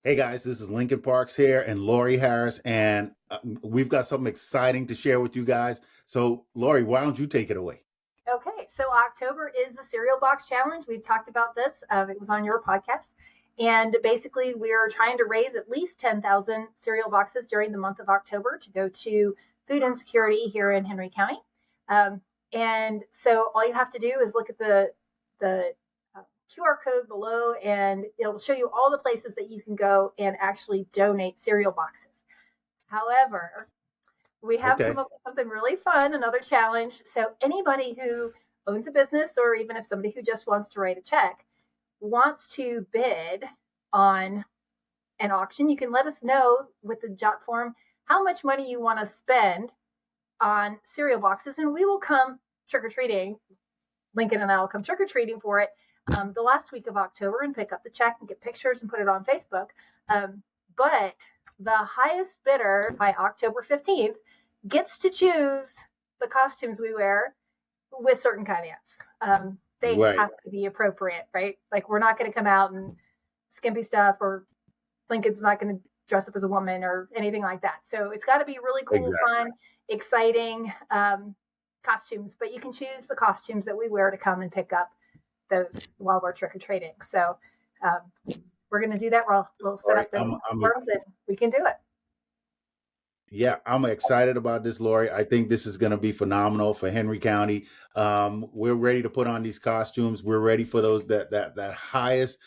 Hey guys, this is Lincoln Parks here and Lori Harris, and we've got something exciting to share with you guys. So, Lori, why don't you take it away? Okay, so October is the cereal box challenge. We've talked about this. It was on your podcast. And basically, we're trying to raise at least 10,000 cereal boxes during the month of October to go to food insecurity here in Henry County. And so all you have to do is look at the QR code below, and it'll show you all the places that you can go and actually donate cereal boxes. However, we have come Okay. up with something really fun, another challenge. So anybody who owns a business, or even if somebody who just wants to write a check wants to bid on an auction, you can let us know with the jot form how much money you want to spend on cereal boxes, and we will come trick-or-treating. Lincoln and I will come trick-or-treating for it the last week of October and pick up the check and get pictures and put it on Facebook. But the highest bidder by October 15th gets to choose the costumes we wear with certain caveats. They Right. have to be appropriate, right? Like, we're not going to come out in skimpy stuff, or Lincoln's not going to dress up as a woman or anything like that. So it's got to be really cool, Exactly. fun, exciting costumes. But you can choose the costumes that we wear to come and pick up those while we're trick or treating. So we're going to do that. We'll set Lori, up the forms and we can do it. yeah, I'm excited about this, Lori. I think this is going to be phenomenal for Henry County. We're ready to put on these costumes. We're ready for those that highest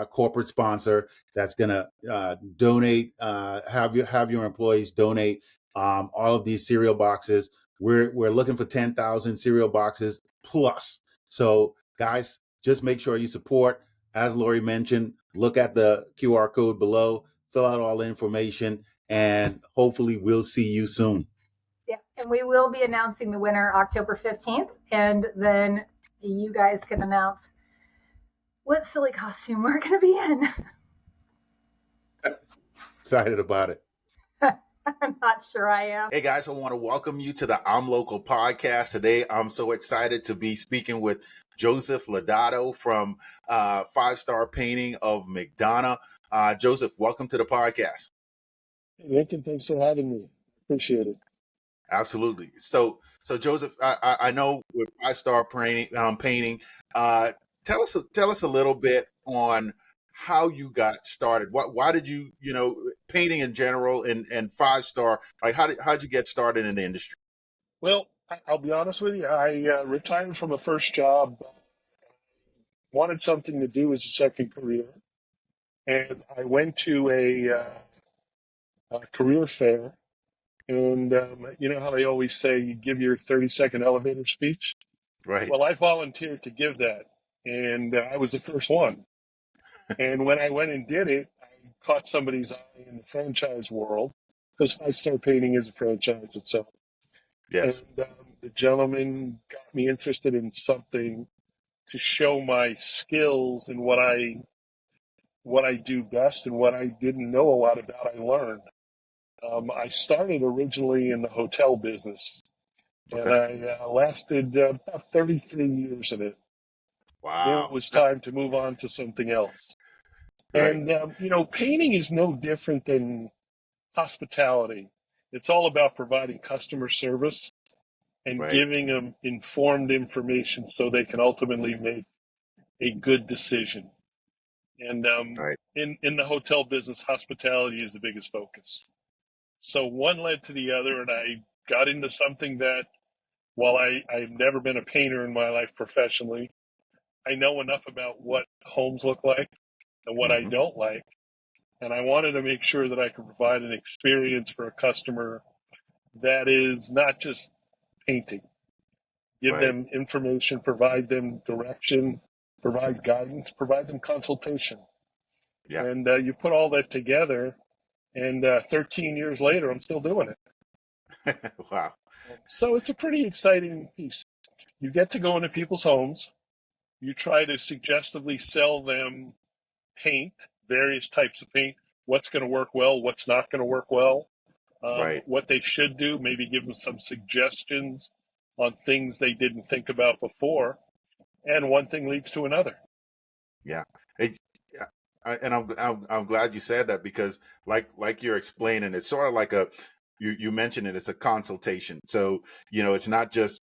corporate sponsor that's going to donate. Have your employees donate all of these cereal boxes. We're looking for 10,000 cereal boxes plus. So, guys, just make sure you support. As Lori mentioned, look at the QR code below. Fill out all the information, and hopefully we'll see you soon. Yeah, and we will be announcing the winner October 15th, and then you guys can announce what silly costume we're going to be in. Excited about it. I'm not sure I am. Hey guys, I want to welcome you to the I'm Local podcast. Today, I'm so excited to be speaking with Joseph Lodato from Five Star Painting of McDonough. Joseph, welcome to the podcast. Hey, Lincoln, thanks for having me. Appreciate it. Absolutely. So Joseph, I know with Five Star Painting, tell us a little bit on how you got started. Why did you painting in general and Five Star, like how'd you get started in the industry? Well, I'll be honest with you. I retired from a first job, wanted something to do as a second career, and I went to a career fair. And you know how they always say you give your 30-second elevator speech? Right. Well, I volunteered to give that, and I was the first one. And when I went and did it, I caught somebody's eye in the franchise world, because Five Star Painting is a franchise itself. Yes. And the gentleman got me interested in something to show my skills and what I do best, and what I didn't know a lot about, I learned. I started originally in the hotel business, and Okay. I lasted about 33 years in it. Then it Wow. was time to move on to something else. Right. And, painting is no different than hospitality. It's all about providing customer service and Right. giving them informed information so they can ultimately make a good decision. And Right. in the hotel business, hospitality is the biggest focus. So one led to the other, and I got into something that, while I've never been a painter in my life professionally, I know enough about what homes look like and what I Hmm. don't like. And I wanted to make sure that I could provide an experience for a customer that is not just painting. Give Right. them information, provide them direction, provide guidance, provide them consultation. Yeah. And you put all that together, and 13 years later, I'm still doing it. Wow. So it's a pretty exciting piece. You get to go into people's homes. You try to suggestively sell them paint, various types of paint, what's going to work well, what's not going to work well, Right. what they should do, maybe give them some suggestions on things they didn't think about before. And one thing leads to another. Yeah. Hey, I'm glad you said that, because like you're explaining, it's sort of like you mentioned it, it's a consultation. So it's not just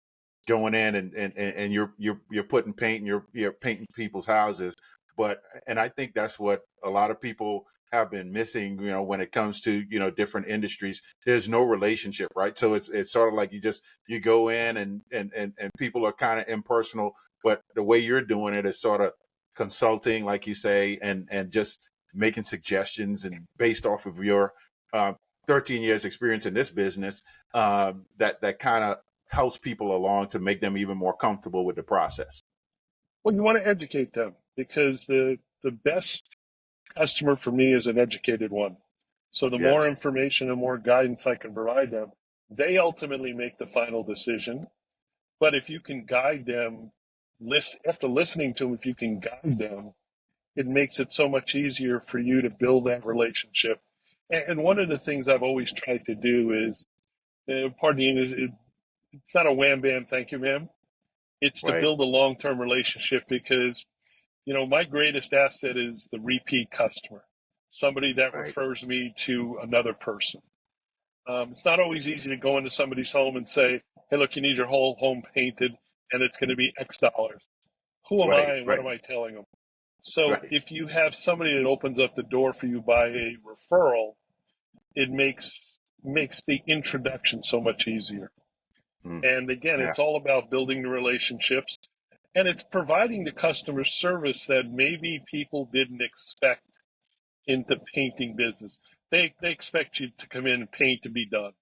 going in and you're putting paint and you're painting people's houses, but and I think that's what a lot of people have been missing, when it comes to different industries. There's no relationship, right? So it's sort of like you go in and people are kind of impersonal, but the way you're doing it is sort of consulting, like you say, and just making suggestions, and based off of your uh, 13 years experience in this business, that kind of helps people along to make them even more comfortable with the process. Well, you want to educate them because the best customer for me is an educated one. So the more Yes. information and more guidance I can provide them, they ultimately make the final decision. But if you can guide them, after listening to them, if you can guide them, it makes it so much easier for you to build that relationship. And one of the things I've always tried to do is, pardon the English, it's not a wham bam, thank you, ma'am. It's to Right. build a long term relationship because, my greatest asset is the repeat customer, somebody that Right. refers me to another person. It's not always easy to go into somebody's home and say, hey, look, you need your whole home painted and it's going to be X dollars. Who am Right. I and what Right. am I telling them? So Right. if you have somebody that opens up the door for you by a referral, it makes the introduction so much easier. Mm. And again, Yeah. it's all about building the relationships, and it's providing the customer service that maybe people didn't expect in the painting business. They expect you to come in and paint and be done.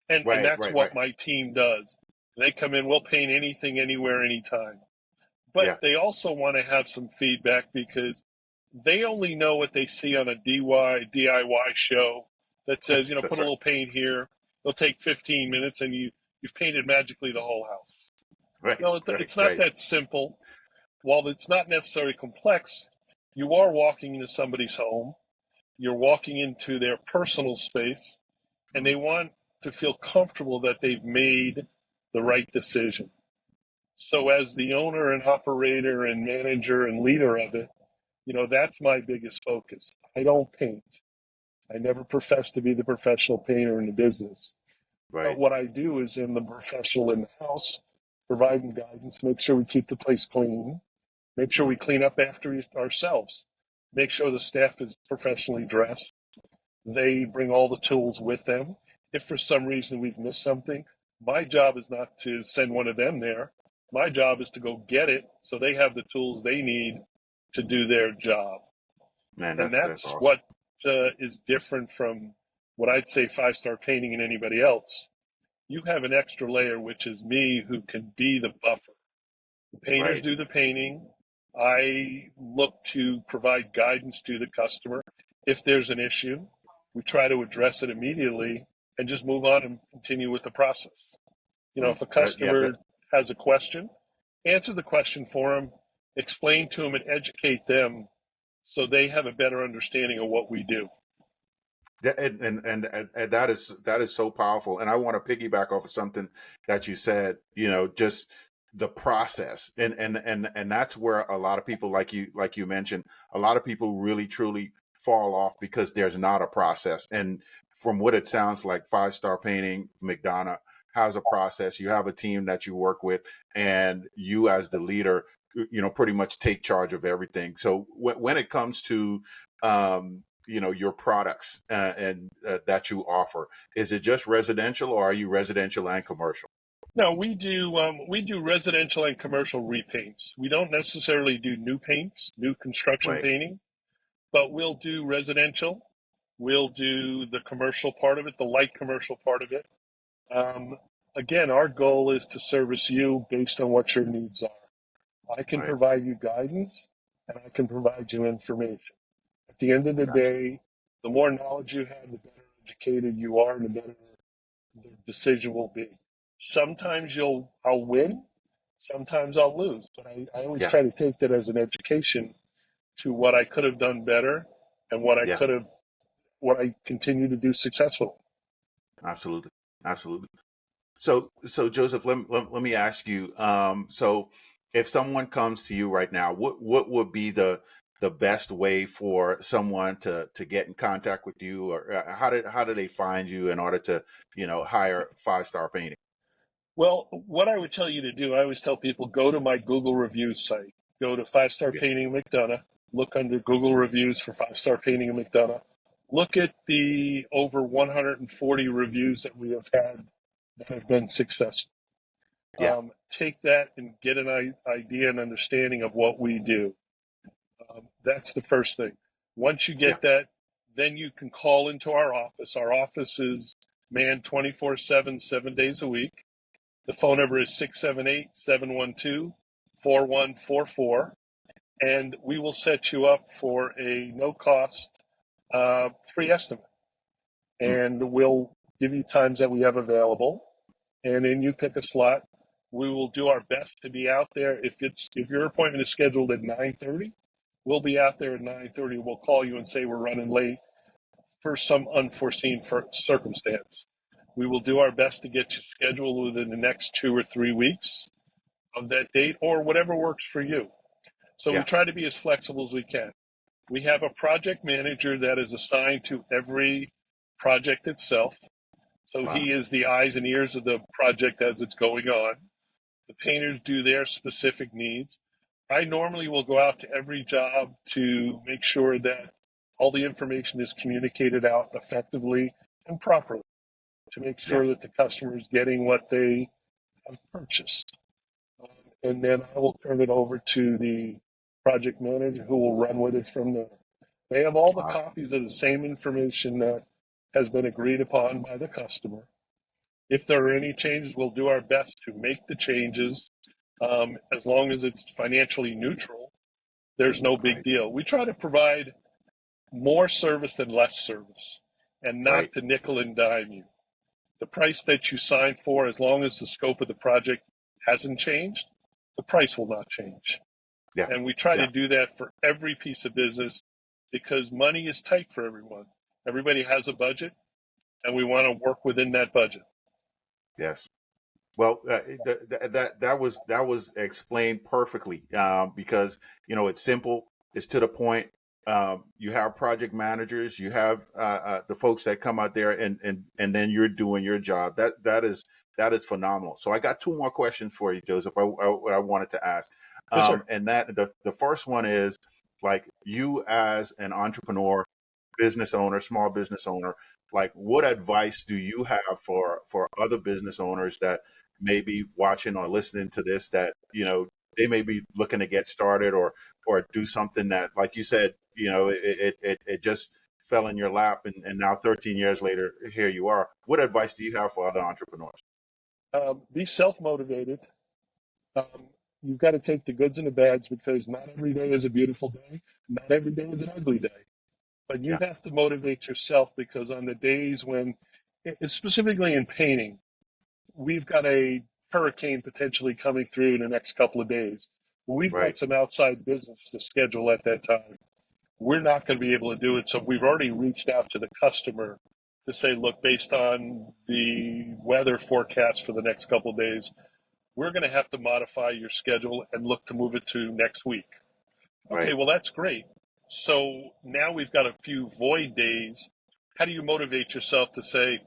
And Right. that's Right. what Right. my team does. They come in, we'll paint anything, anywhere, anytime. But Yeah. they also want to have some feedback because they only know what they see on a DIY show that says, put That's a right. little paint here. It'll take 15 minutes and you've painted magically the whole house. Right. No, Right. it's not Right. that simple. While it's not necessarily complex, you are walking into somebody's home. You're walking into their personal space, and they Mm. want to feel comfortable that they've made the right decision. So, as the owner and operator and manager and leader of it, that's my biggest focus. I don't paint. I never profess to be the professional painter in the business. But Right. what I do is in the professional in the house, providing guidance, make sure we keep the place clean, make sure we Mm. clean up after ourselves, make sure the staff is professionally dressed. They bring all the tools with them. If for some reason we've missed something, my job is not to send one of them there. My job is to go get it so they have the tools they need to do their job. Man, And that's that's awesome. what is different from what I'd say five-star painting and anybody else. You have an extra layer, which is me, who can be the buffer. The painters Right. do the painting. I look to provide guidance to the customer. If there's an issue, we try to address it immediately and just move on and continue with the process. Mm. If a Yeah. customer has a question, answer the question for them, explain to them and educate them so they have a better understanding of what we do. And that is so powerful. And I want to piggyback off of something that you said, just the process. And that's where a lot of people, like you mentioned, a lot of people really truly fall off because there's not a process. And from what it sounds like, Five Star Painting, McDonough has a process. You have a team that you work with, and you as the leader, pretty much take charge of everything. So when it comes to your products and that you offer, is it just residential, or are you residential and commercial? No, we do residential and commercial repaints. We don't necessarily do new paints, new construction Right. painting, but we'll do residential. We'll do the commercial part of it, the light commercial part of it. Um, Again, our goal is to service you based on what your needs are. I can Right. provide you guidance and I can provide you information. At the end of the Gotcha. day, the more knowledge you have, the better educated you are, and the better the decision will be. Sometimes I'll win, sometimes I'll lose, but I always Yeah. try to take that as an education to what I could have done better and Yeah. what I continue to do successfully. Absolutely. Absolutely. So Joseph, let me ask you. So if someone comes to you right now, what would be the best way for someone to get in contact with you, or how do they find you in order to, hire Five Star Painting? Well, what I would tell you to do, I always tell people go to my Google reviews site. Go to Five Star Yeah, Painting McDonough. Look under Google reviews for Five Star Painting McDonough. Look at the over 140 reviews that we have had that have been successful. yeah, Take that and get an idea and understanding of what we do. That's the first thing. Once you yeah. get that, then you can call into our office. Our office is manned 24/7, 7 days a week. The phone number is 678-712-4144, and we will set you up for a no cost free estimate. Mm, And we'll give you times that we have available, and then you pick a slot. We will do our best to be out there. If your appointment is scheduled at 9:30, we'll be out there at 9:30. We'll call you and say we're running late for some unforeseen circumstance. We will do our best to get you scheduled within the next 2 or 3 weeks of that date, or whatever works for you. So we yeah. try to be as flexible as we can. We have a project manager that is assigned to every project itself. So Wow. he is the eyes and ears of the project as it's going on. The painters do their specific needs. I normally will go out to every job to make sure that all the information is communicated out effectively and properly to make Yeah. sure that the customer is getting what they have purchased. And then I will turn it over to the project manager who will run with it from there. They have all the Wow. copies of the same information that has been agreed upon by the customer. If there are any changes, we'll do our best to make the changes. As long as it's financially neutral, there's no big Right. deal. We try to provide more service than less service, and Right. not to nickel and dime you. The price that you sign for, as long as the scope of the project hasn't changed, the price will not change. Yeah. And we try to Yeah. do that for every piece of business because money is tight for everyone. Everybody has a budget, and we want to work within that budget. Yes. Well, that was explained perfectly, because it's simple, it's to the point. You have project managers, you have the folks that come out there, and then you're doing your job. That is phenomenal. So I got two more questions for you, Joseph. I wanted to ask, Yes, sir. and that the first one is, like, you as an entrepreneur, business owner, small business owner, like, what advice do you have for other business owners that may be watching or listening to this, that they may be looking to get started, or do something that, like you said, it just fell in your lap, and now 13 years later, here you are. What advice do you have for other entrepreneurs? Be self-motivated. You've got to take the goods and the bads because not every day is a beautiful day. Not every day is an ugly day. But you Yeah. have to motivate yourself because on the days when, specifically in painting, we've got a hurricane potentially coming through in the next couple of days. We've Right. got some outside business to schedule at that time. We're not going to be able to do it. So we've already reached out to the customer to say, look, based on the weather forecast for the next couple of days, we're going to have to modify your schedule and look to move it to next week. Okay, Right. well, that's great. So now we've got a few void days. How do you motivate yourself to say,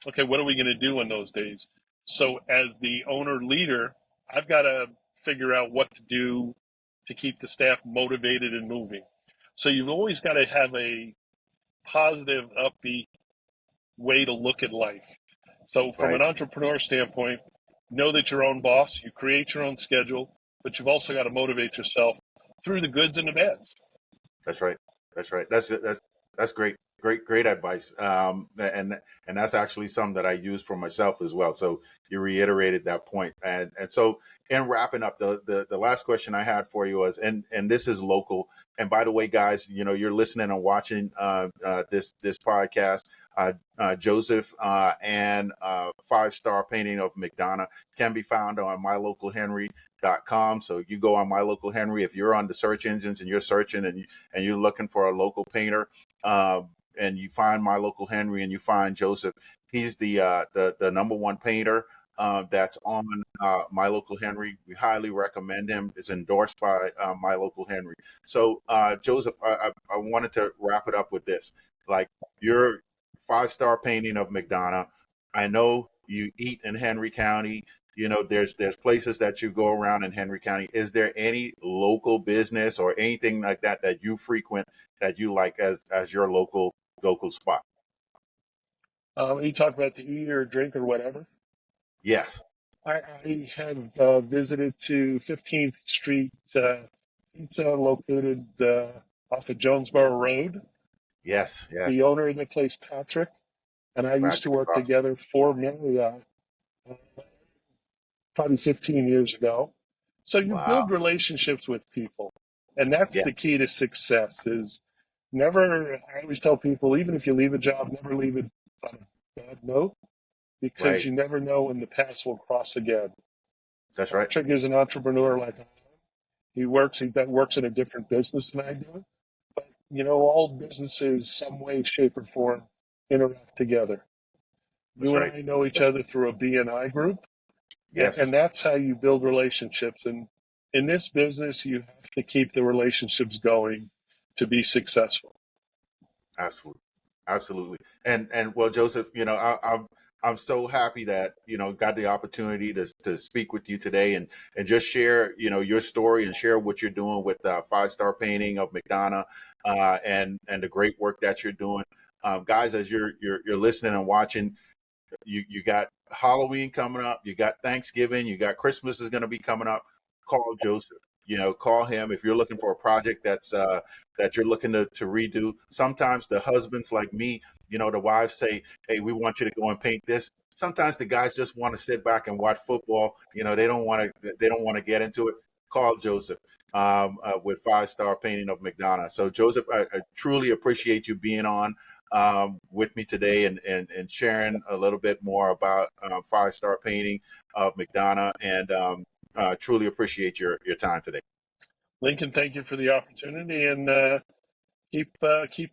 okay, what are we going to do in those days? So, as the owner leader, I've got to figure out what to do to keep the staff motivated and moving. So, you've always got to have a positive, upbeat way to look at life. So, from Right. an entrepreneur standpoint, know that you're your own boss, you create your own schedule, but you've also got to motivate yourself through the goods and the bads. That's right. That's right. That's great. Great advice. And that's actually something that I use for myself as well. So you reiterated that point. And so, in wrapping up, the last question I had for you was, and this is local. And by the way, guys, you're listening and watching this podcast. Joseph and Five Star Painting of McDonough can be found on mylocalhenry.com. So you go on My Local Henry if you're on the search engines and you're searching, and you're looking for a local painter, and you find My Local Henry and you find Joseph. He's the number one painter that's on My Local Henry. We highly recommend him. It's endorsed by My Local Henry. So, Joseph, I wanted to wrap it up with this. Like, your five-star painting of McDonough. I know you eat in Henry County. You know, there's places that you go around in Henry County. Is there any local business or anything like that that you frequent that you like as your local spot? You talk about to eat or drink or whatever. Yes, I have visited to 15th Street Pizza, located off of Jonesboro Road. yes, The yes. owner of the place, Patrick, and I used to Patrick is work awesome. together for Marriott probably 15 years ago. So you Wow. build relationships with people, and that's Yeah, the key to success. Is never. I always tell people, even if you leave a job, never leave it on a bad note, because right. you never know when the paths will cross again. That's right. Patrick is an entrepreneur like I am. He works in a different business than I do. But all businesses, some way, shape, or form, interact together. That's You and right. I know each Yes. other through a BNI group, and Yes. that's how you build relationships. And in this business, you have to keep the relationships going to be successful. Absolutely. Absolutely. And well, Joseph, I'm so happy that got the opportunity to speak with you today and just share your story and share what you're doing with five-star painting of McDonough, and the great work that you're doing, guys. As you're listening and watching, you got Halloween coming up, you got Thanksgiving, you got Christmas is going to be coming up. Call Joseph. Call him if you're looking for a project that you're looking to redo. Sometimes the husbands like me, the wives say, "Hey, we want you to go and paint this." Sometimes the guys just want to sit back and watch football. They don't want to get into it. Call Joseph with five-star painting of McDonough. So Joseph, I truly appreciate you being on with me today and sharing a little bit more about five-star painting of McDonough, and truly appreciate your time today. Lincoln, thank you for the opportunity, and keep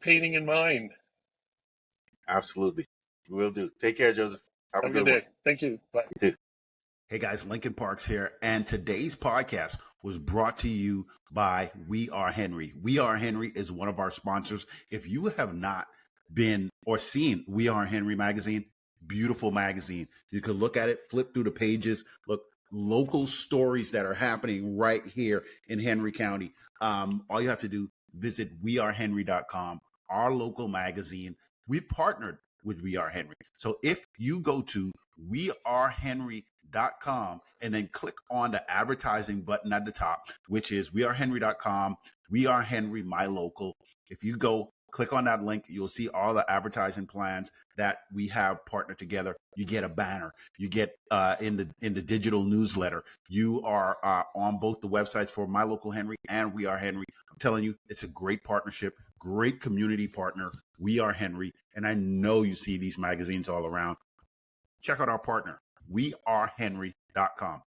painting in mind. Absolutely. Will do. Take care, Joseph. Have a Have a good good one. day. Thank you. Bye. You too. Hey guys, Lincoln Parks here, and today's podcast was brought to you by We Are Henry. We Are Henry is one of our sponsors. If you have not been or seen We Are Henry magazine, beautiful magazine. You can look at it, flip through the pages, look local stories that are happening right here in Henry County. All you have to do, visit wearehenry.com, our local magazine. We've partnered with We Are Henry. So if you go to wearehenry.com and then click on the advertising button at the top, which is wearehenry.com, We Are Henry, my local. If you go click on that link, you'll see all the advertising plans that we have partnered together. You get a banner, you get in the digital newsletter. You are on both the websites for My Local Henry and We Are Henry. I'm telling you, it's a great partnership, great community partner. We Are Henry, and I know you see these magazines all around. Check out our partner, wearehenry.com.